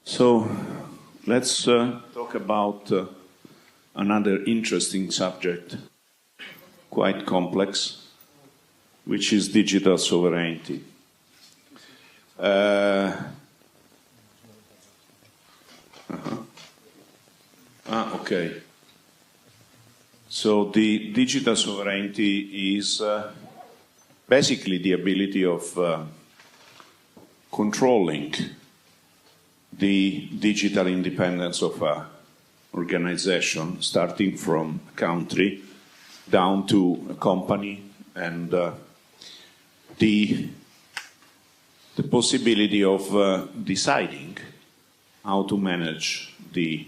So let's talk about another interesting subject, quite complex, which is digital sovereignty. Okay. So the digital sovereignty is basically the ability of controlling the digital independence of an organization, starting from a country down to a company, and the possibility of deciding how to manage the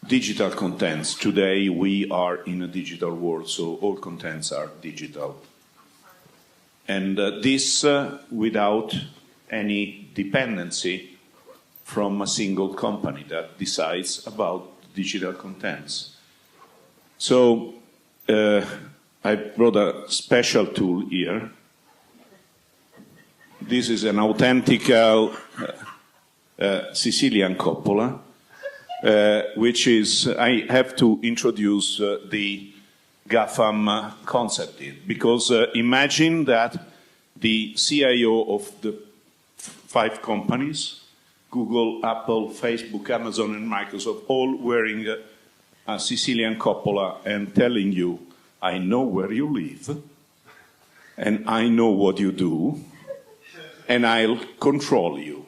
digital contents. Today we are in a digital world, so all contents are digital. And this without any dependency from a single company that decides about digital contents. So I brought a special tool here. This is an authentic Sicilian coppola, which is, I have to introduce the GAFAM concept here, because imagine that the CIO of the 5 companies, Google, Apple, Facebook, Amazon, and Microsoft, all wearing a Sicilian coppola and telling you, I know where you live, and I know what you do, and I'll control you.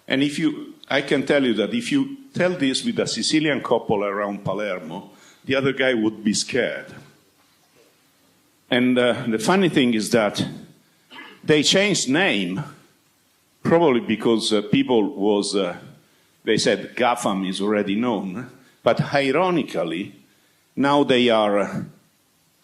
And I can tell you that if you tell this with a Sicilian coppola around Palermo, the other guy would be scared. And the funny thing is that they changed name, probably because people they said GAFAM is already known, but ironically, now they are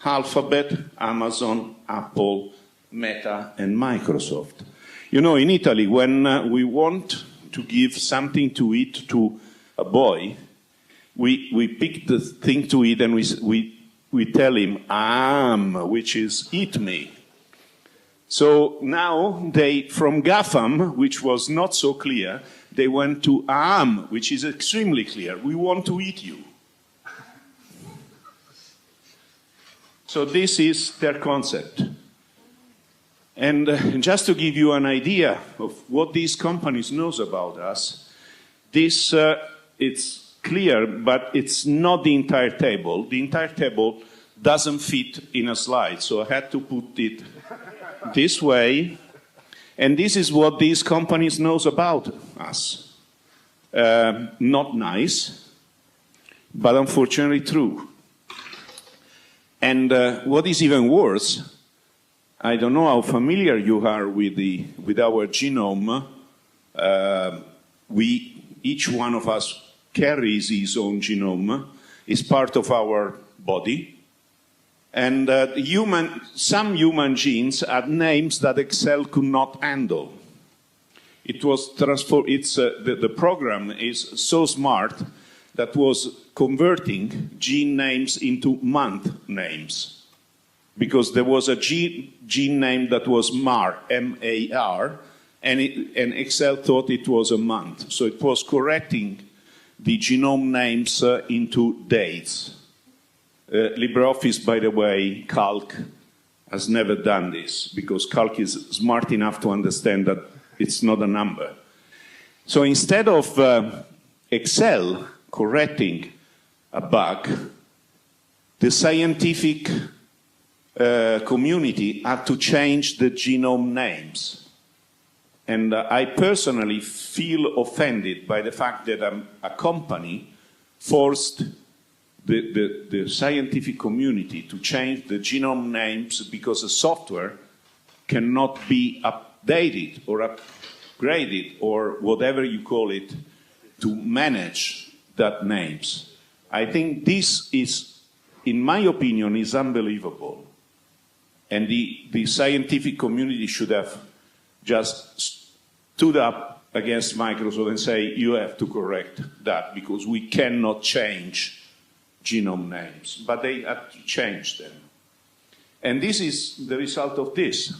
Alphabet, Amazon, Apple, Meta, and Microsoft. You know, in Italy, when we want to give something to eat to a boy, we pick the thing to eat and we tell him, which is eat me. So now from GAFAM, which was not so clear, they went to which is extremely clear. We want to eat you. So this is their concept. And just to give you an idea of what these companies knows about us, this it's clear, but it's not the entire table. The entire table doesn't fit in a slide, so I had to put it this way. And this is what these companies knows about us. Not nice, but unfortunately true. And what is even worse, I don't know how familiar you are with our genome. Each one of us carries his own genome. It's part of our body. And some human genes had names that Excel could not handle. It was the program is so smart that was converting gene names into month names. Because there was a gene name that was MAR, M-A-R, and Excel thought it was a month. So it was correcting the genome names into dates. LibreOffice, by the way, Calc, has never done this, because Calc is smart enough to understand that it's not a number. So instead of Excel correcting a bug, the scientific community had to change the genome names. And I personally feel offended by the fact that a company forced the scientific community to change the genome names because the software cannot be updated or upgraded or whatever you call it to manage that names. I think this is, in my opinion, is unbelievable. And the scientific community should have just stood up against Microsoft and say, you have to correct that because we cannot change genome names. But they had to change them. And this is the result of this.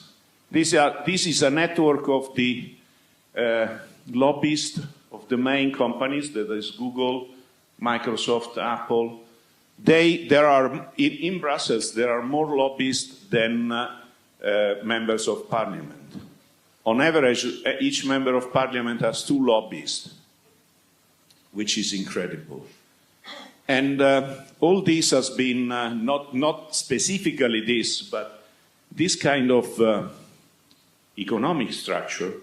This is a network of the lobbyists of the main companies, that is Google, Microsoft, Apple. In Brussels, there are more lobbyists than members of parliament. On average, each member of parliament has 2 lobbyists, which is incredible. And all this has been, not specifically this, but this kind of economic structure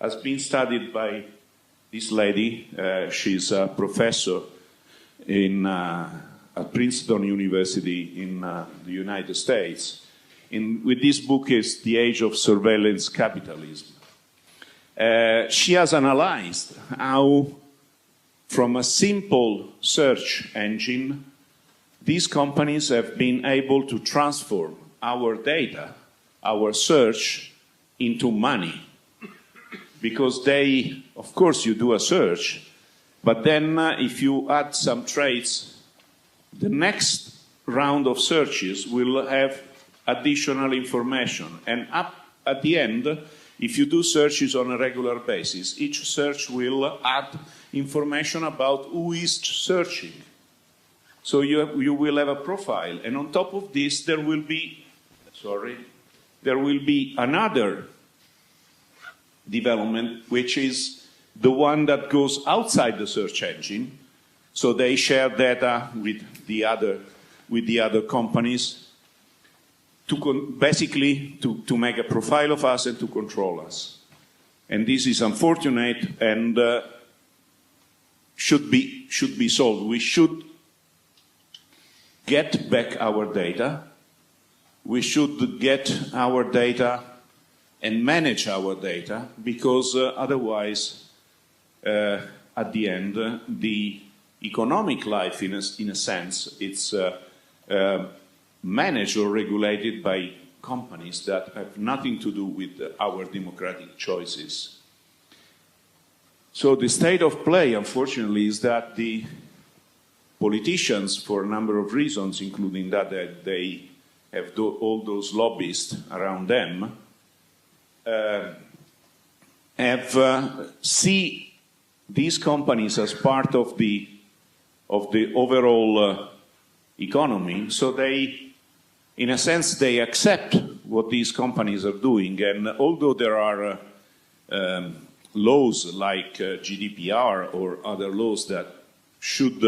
has been studied by this lady. She's a professor at Princeton University in the United States. With this book is The Age of Surveillance Capitalism. She has analyzed how, from a simple search engine, these companies have been able to transform our data, our search, into money. Because of course, you do a search, but then if you add some traits, the next round of searches will have additional information. And at the end, if you do searches on a regular basis, each search will add information about who is searching. So you will have a profile. And on top of this, there will be another development, which is the one that goes outside the search engine. So they share data with the other companies basically to make a profile of us and to control us. And this is unfortunate and should be solved. We should get back our data. We should get our data and manage our data, because otherwise, at the end, the economic life, in a sense, it's managed or regulated by companies that have nothing to do with our democratic choices. So the state of play, unfortunately, is that the politicians, for a number of reasons, including that they have all those lobbyists around them, see these companies as part of the overall economy. So they, in a sense, they accept what these companies are doing. And although there are laws like GDPR or other laws that should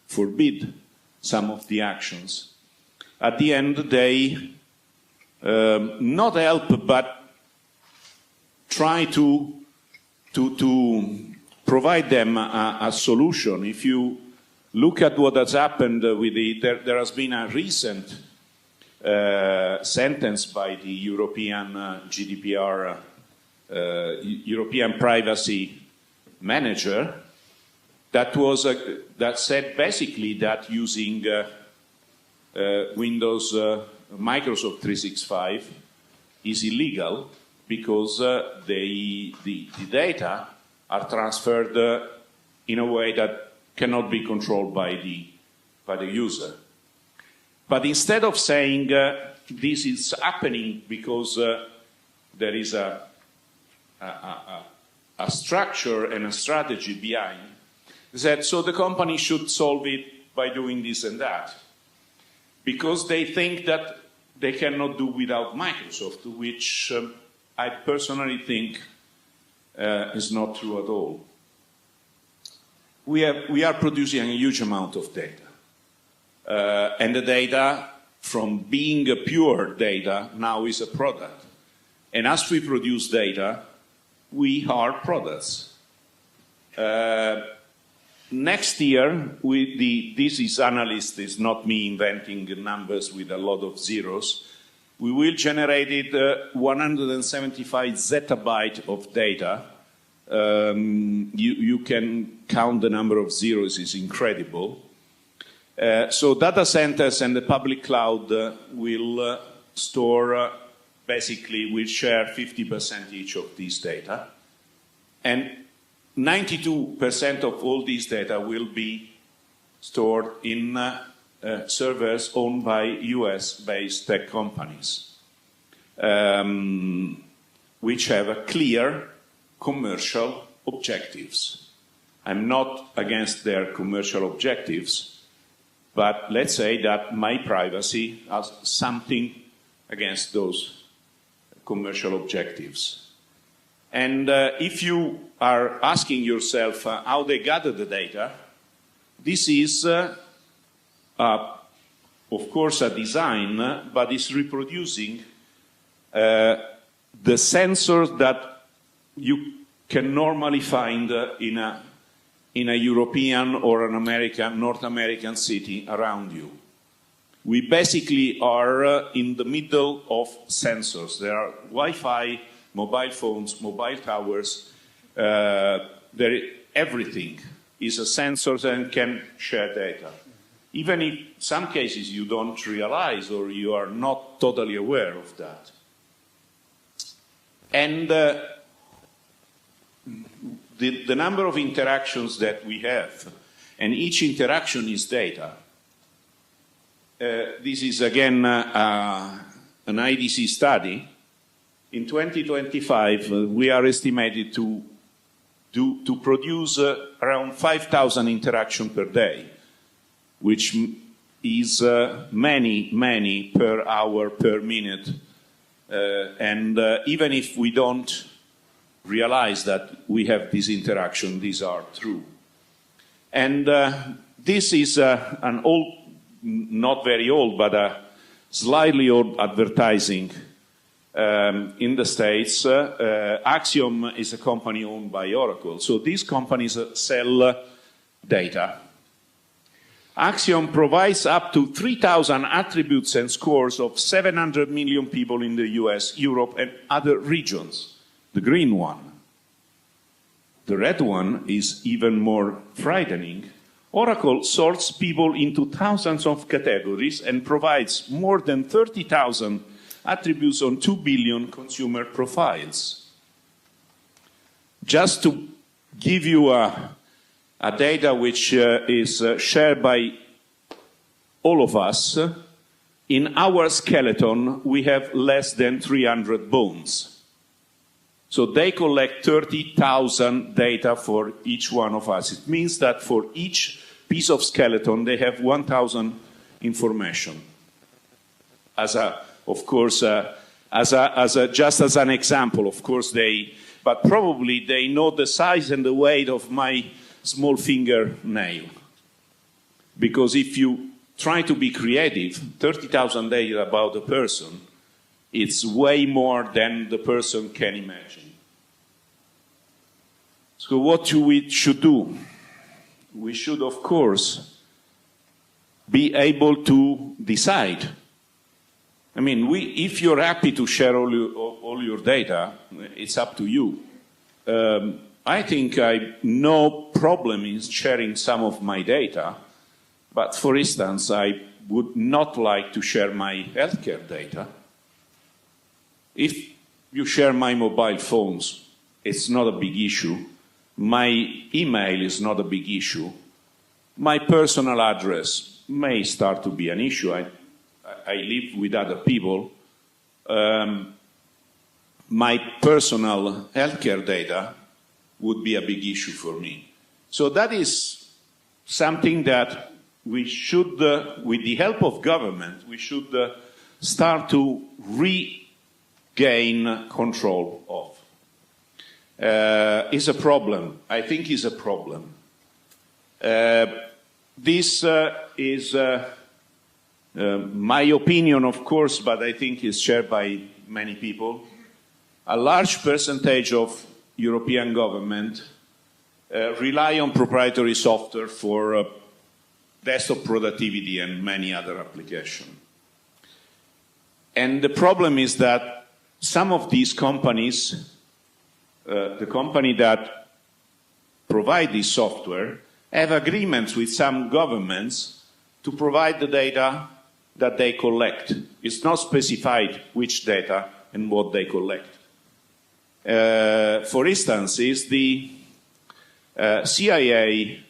forbid some of the actions, at the end they not help but try to provide them a solution. If you look at what has happened with there has been a recent sentence by the European GDPR, European Privacy Manager, that said basically that using Windows Microsoft 365 is illegal, because the data are transferred in a way that cannot be controlled by the user. But instead of saying this is happening because there is a structure and a strategy behind, that so the company should solve it by doing this and that, because they think that they cannot do without Microsoft, which I personally think is not true at all. We are producing a huge amount of data. And the data, from being a pure data, now is a product. And as we produce data, we are products. Next year, this is analyst, is not me inventing numbers with a lot of zeros. We will generate 175 zettabytes of data. You can count the number of zeros, is incredible. So data centers and the public cloud will store, basically will share 50% each of these data. And 92% of all these data will be stored in servers owned by US-based tech companies, which have a clear commercial objectives. I'm not against their commercial objectives, but let's say that my privacy has something against those commercial objectives. And if you are asking yourself how they gather the data, this is, of course, a design, but it's reproducing the sensors that you can normally find in a European or an American, North American city around you. We basically are in the middle of sensors. There are Wi-Fi, mobile phones, mobile towers. Everything is a sensor and can share data. Even if in some cases you don't realize or you are not totally aware of that. And the number of interactions that we have, and each interaction is data. This is again an IDC study. In 2025, we are estimated to produce around 5,000 interactions per day, which is many per hour, per minute. And even if we don't realize that we have this interaction, these are true. And this is an old, not very old, but a slightly old advertising in the States. Axiom is a company owned by Oracle. So these companies sell data. Axiom provides up to 3,000 attributes and scores of 700 million people in the US, Europe, and other regions. The green one. The red one is even more frightening. Oracle sorts people into thousands of categories and provides more than 30,000 attributes on 2 billion consumer profiles. Just to give you a data which is shared by all of us, in our skeleton we have less than 300 bones. So they collect 30,000 data for each one of us. It means that for each piece of skeleton they have 1,000 information. Of course, just as an example, of course but probably they know the size and the weight of my small fingernail. Because if you try to be creative, 30,000 data about a person, it's way more than the person can imagine. So what we should do? We should, of course, be able to decide. I mean, if you're happy to share all your data, it's up to you. I think I have no problem in sharing some of my data, but for instance, I would not like to share my healthcare data. If you share my mobile phones, it's not a big issue. My email is not a big issue. My personal address may start to be an issue. I live with other people. My personal healthcare data would be a big issue for me. So that is something that we should, with the help of government, we should start to regain control of. Is a problem. I think is a problem. This is my opinion, of course, but I think is shared by many people. A large percentage of European government rely on proprietary software for desktop productivity and many other applications. And the problem is that some of these companies, the company that provide this software, have agreements with some governments to provide the data that they collect. It's not specified which data and what they collect. For instance, is the CIA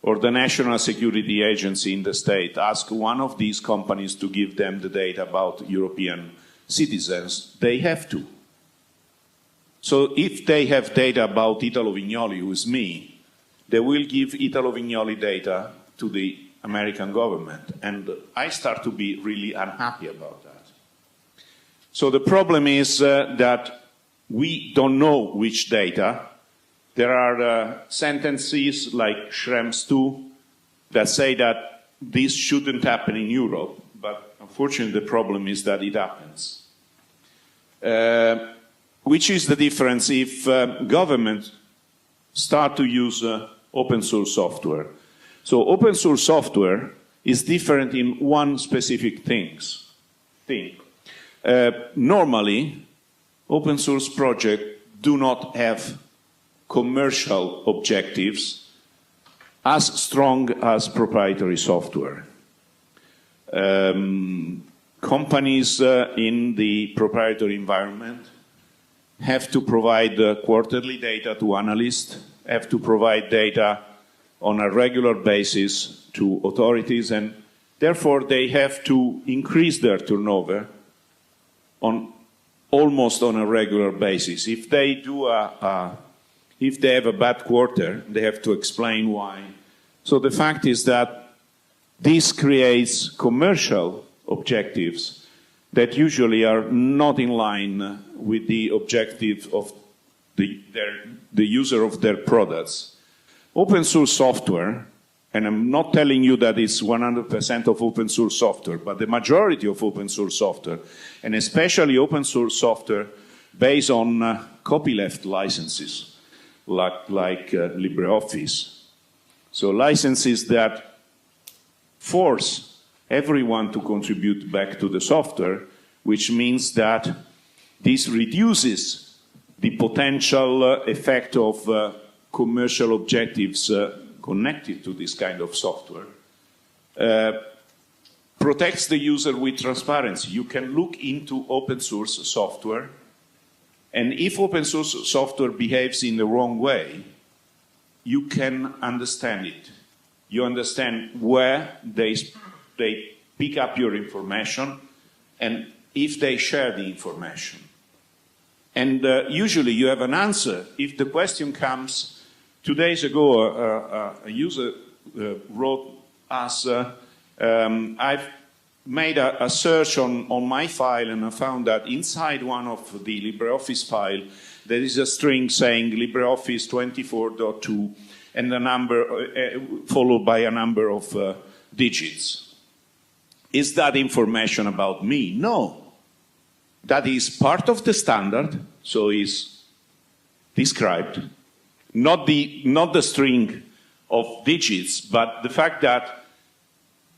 or the National Security Agency in the state ask one of these companies to give them the data about European citizens, they have to. So if they have data about Italo Vignoli, who is me, they will give Italo Vignoli data to the American government. And I start to be really unhappy about that. So the problem is that we don't know which data. There are sentences like Schrems 2 that say that this shouldn't happen in Europe, but unfortunately the problem is that it happens. Which is the difference if governments start to use open source software? So open source software is different in one specific thing. Normally, open source projects do not have commercial objectives as strong as proprietary software. Companies in the proprietary environment have to provide quarterly data to analysts, have to provide data on a regular basis to authorities, and therefore they have to increase their turnover almost on a regular basis. If they do if they have a bad quarter, they have to explain why. So the fact is that this creates commercial objectives that usually are not in line with the objective of the user of their products. Open source software, and I'm not telling you that it's 100% of open source software, but the majority of open source software, and especially open source software based on copyleft licenses, like LibreOffice. So licenses that force everyone to contribute back to the software, which means that this reduces the potential effect of commercial objectives connected to this kind of software, protects the user with transparency. You can look into open source software, and if open source software behaves in the wrong way, you can understand it. You understand where they pick up your information and if they share the information. And usually you have an answer. If the question comes, 2 days ago a user wrote us, I've made a search on my file and I found that inside one of the LibreOffice file there is a string saying LibreOffice 24.2 and a number followed by a number of digits. Is that information about me? No. That is part of the standard, so is described. Not the string of digits, but the fact that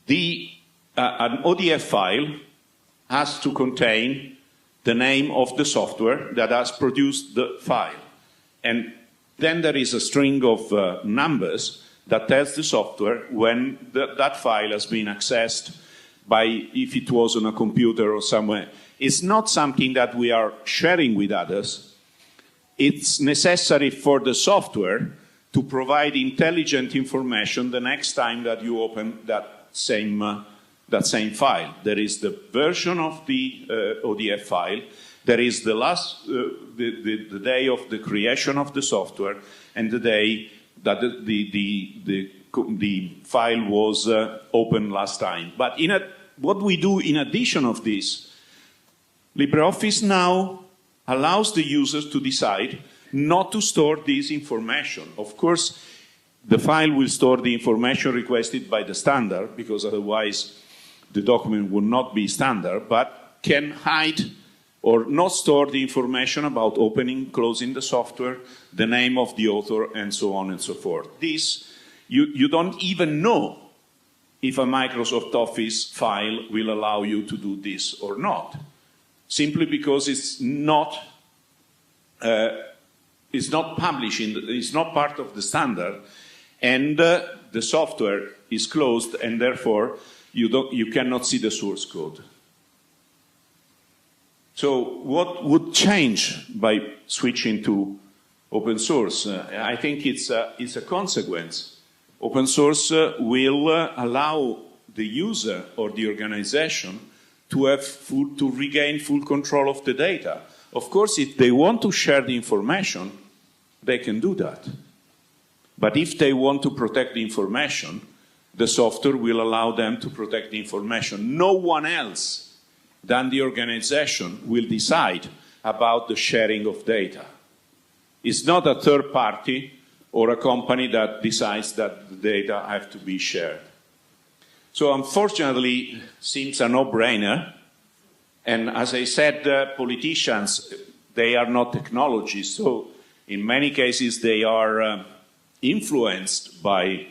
an ODF file has to contain the name of the software that has produced the file. And then there is a string of numbers that tells the software when that file has been accessed by, if it was on a computer or somewhere. It's not something that we are sharing with others. It's necessary for the software to provide intelligent information the next time that you open that same file. There is the version of the ODF file, there is the the day of the creation of the software, and the day that the file was opened last time. But what we do in addition of this, LibreOffice now allows the users to decide not to store this information. Of course, the file will store the information requested by the standard, because otherwise the document will not be standard, but can hide or not store the information about opening, closing the software, the name of the author, and so on and so forth. This, you don't even know if a Microsoft Office file will allow you to do this or not, simply because it's not published, it's not part of the standard, and the software is closed, and therefore you cannot see the source code. So what would change by switching to open source? I think it's a consequence. Open source will allow the user or the organization to regain full control of the data. Of course, if they want to share the information, they can do that. But if they want to protect the information, the software will allow them to protect the information. No one else than the organization will decide about the sharing of data. It's not a third party or a company that decides that the data have to be shared. So unfortunately, it seems a no-brainer. And as I said, politicians, they are not technologists, so in many cases they are influenced by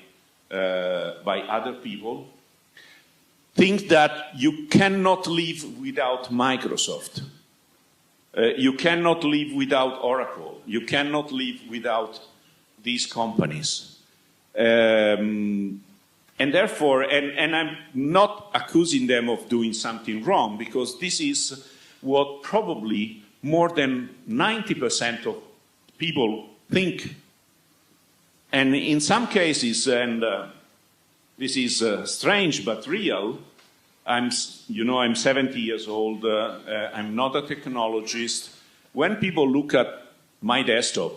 other people. Think that you cannot live without Microsoft. You cannot live without Oracle. You cannot live without these companies. And therefore, and I'm not accusing them of doing something wrong, because this is what probably more than 90% of people think. And in some cases, and this is strange but real, I'm 70 years old, I'm not a technologist. When people look at my desktop,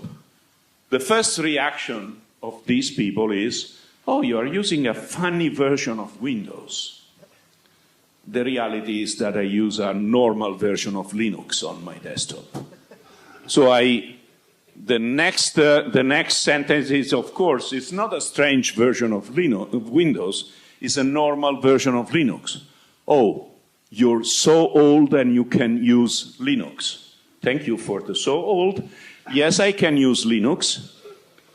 the first reaction of these people is, oh, you are using a funny version of Windows. The reality is that I use a normal version of Linux on my desktop. So the next sentence is, of course, it's not a strange version of Windows, it's a normal version of Linux. Oh, you're so old and you can use Linux. Thank you for the so old. Yes, I can use Linux.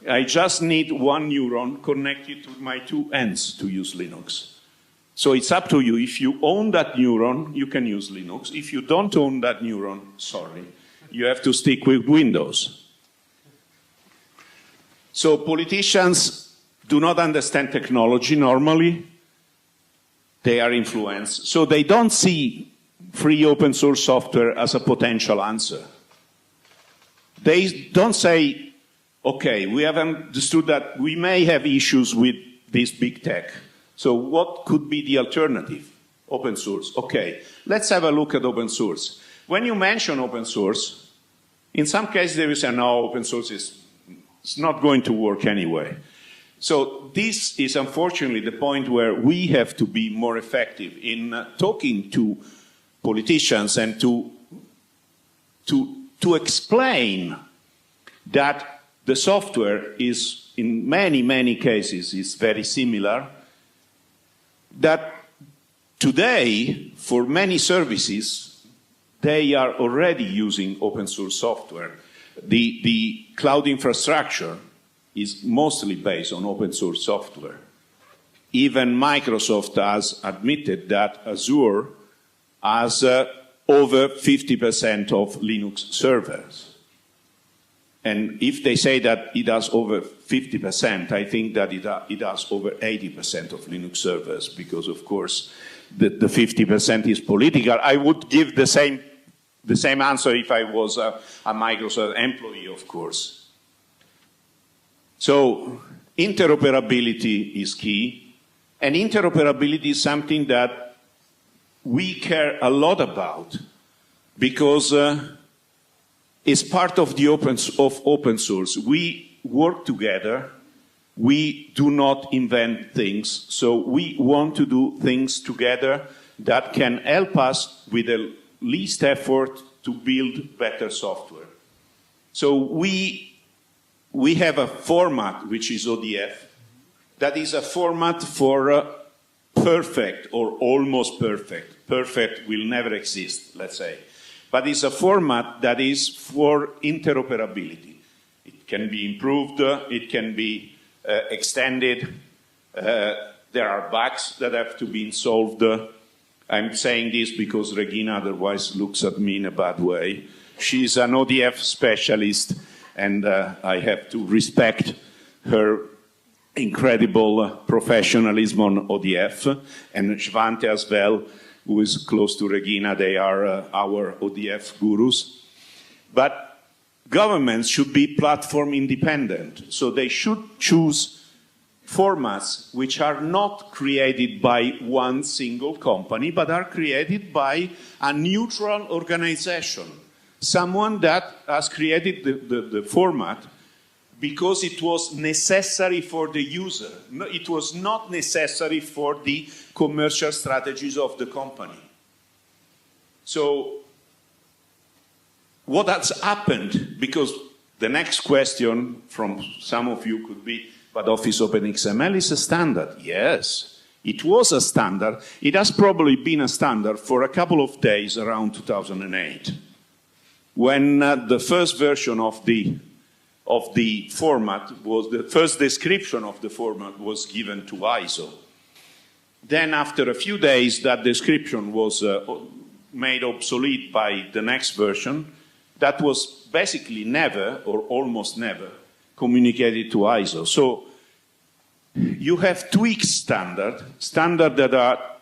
I just need one neuron connected to my two ends to use Linux. So it's up to you. If you own that neuron, you can use Linux. If you don't own that neuron, sorry, you have to stick with Windows. So politicians do not understand technology normally. They are influenced. So they don't see free open source software as a potential answer. They don't say, okay, we have understood that we may have issues with this big tech. So what could be the alternative? Open source. Okay, let's have a look at open source. When you mention open source, in some cases they will say, no, open source is not going to work anyway. So this is unfortunately the point where we have to be more effective in talking to politicians and to explain that the software is, in many, many cases, is very similar, that today, for many services, they are already using open source software. The cloud infrastructure is mostly based on open source software. Even Microsoft has admitted that Azure has over 50% of Linux servers. And if they say that it has over 50%, I think that it has over 80% of Linux servers, because, of course, the 50% is political. I would give the same answer if I was a Microsoft employee, of course. So interoperability is key, and interoperability is something that we care a lot about, because it's part of the open source. We work together. We do not invent things. So we want to do things together that can help us with the least effort to build better software. So we have a format, which is ODF, that is a format for perfect or almost perfect. Perfect will never exist, let's say. But it's a format that is for interoperability. It can be improved, it can be extended. There are bugs that have to be solved. I'm saying this because Regina otherwise looks at me in a bad way. She's an ODF specialist, and I have to respect her incredible professionalism on ODF, and Svante as well, who is close to Regina. They are our ODF gurus. But governments should be platform independent, so they should choose formats which are not created by one single company, but are created by a neutral organization, someone that has created the format because it was necessary for the user. No, it was not necessary for the commercial strategies of the company. So what has happened, because the next question from some of you could be, but Office OpenXML is a standard. Yes, it was a standard. It has probably been a standard for a couple of days around 2008, when the first version of the format was, the first description of the format was given to ISO. Then after a few days, that description was made obsolete by the next version. That was basically never, or almost never, communicated to ISO. So you have tweaked standard that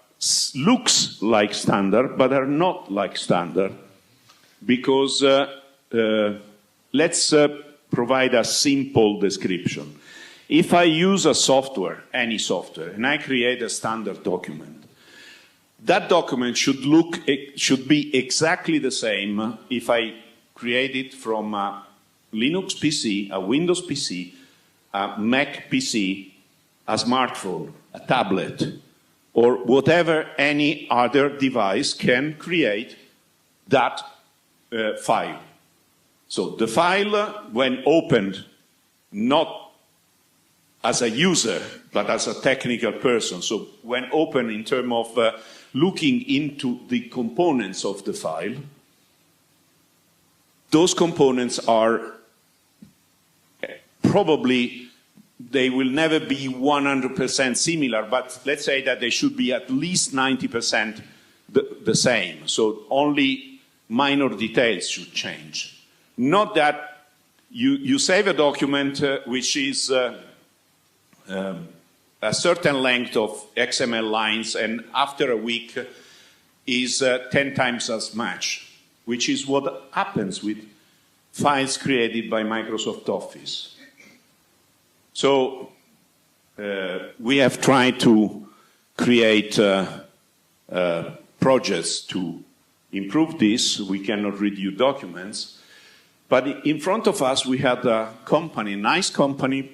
looks like standard, but are not like standard, because let's provide a simple description. If I use a software, any software, and I create a standard document, that document should be exactly the same if I create it from a Linux PC, a Windows PC, a Mac PC, a smartphone, a tablet, or whatever any other device can create that file. So the file, when opened, not as a user, but as a technical person, so when opened in terms of looking into the components of the file, those components are probably, they will never be 100% similar, but let's say that they should be at least 90% the same. So only minor details should change. Not that you save a document which is a certain length of XML lines, and after a week is 10 times as much, which is what happens with files created by Microsoft Office. So we have tried to create projects to improve this. We cannot redo documents. But in front of us, we had a company, a nice company,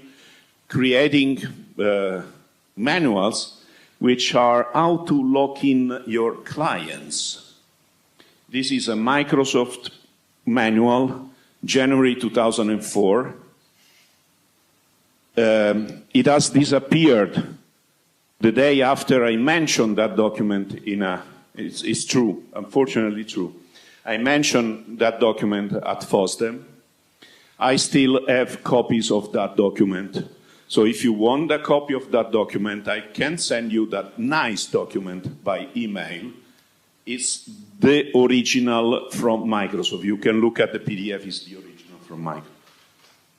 creating manuals which are how to lock in your clients. This is a Microsoft manual, January 2004. It has disappeared the day after I mentioned that document in a, it's true, unfortunately true. I mentioned that document at FOSDEM. I still have copies of that document. So if you want a copy of that document, I can send you that nice document by email. It's the original from Microsoft. You can look at the PDF, it's the original from Microsoft.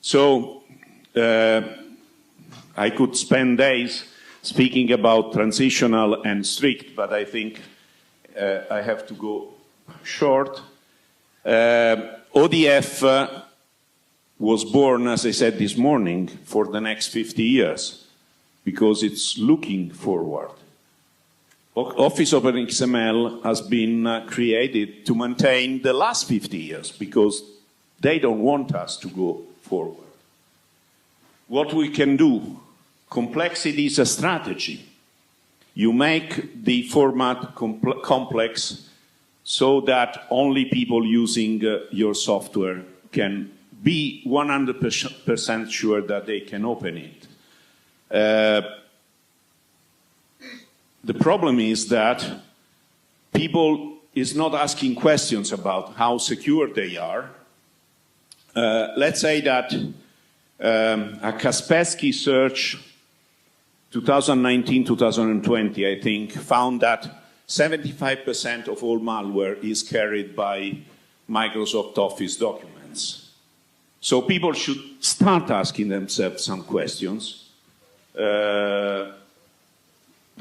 So I could spend days speaking about transitional and strict, but I think I have to go short. ODF was born, as I said this morning, for the next 50 years, because it's looking forward. Office OpenXML has been created to maintain the last 50 years, because they don't want us to go forward. What we can do, complexity is a strategy. You make the format complex so that only people using your software can be 100% sure that they can open it. The problem is that people is not asking questions about how secure they are. Let's say that a Kaspersky search 2019-2020, I think, found that 75% of all malware is carried by Microsoft Office documents. So people should start asking themselves some questions. The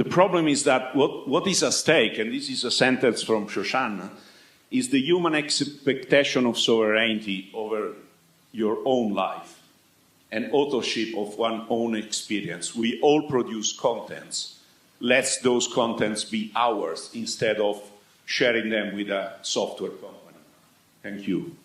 problem is that what is at stake, and this is a sentence from Shoshana, is the human expectation of sovereignty over your own life and authorship of one's own experience. We all produce contents. Let those contents be ours instead of sharing them with a software company. Thank you.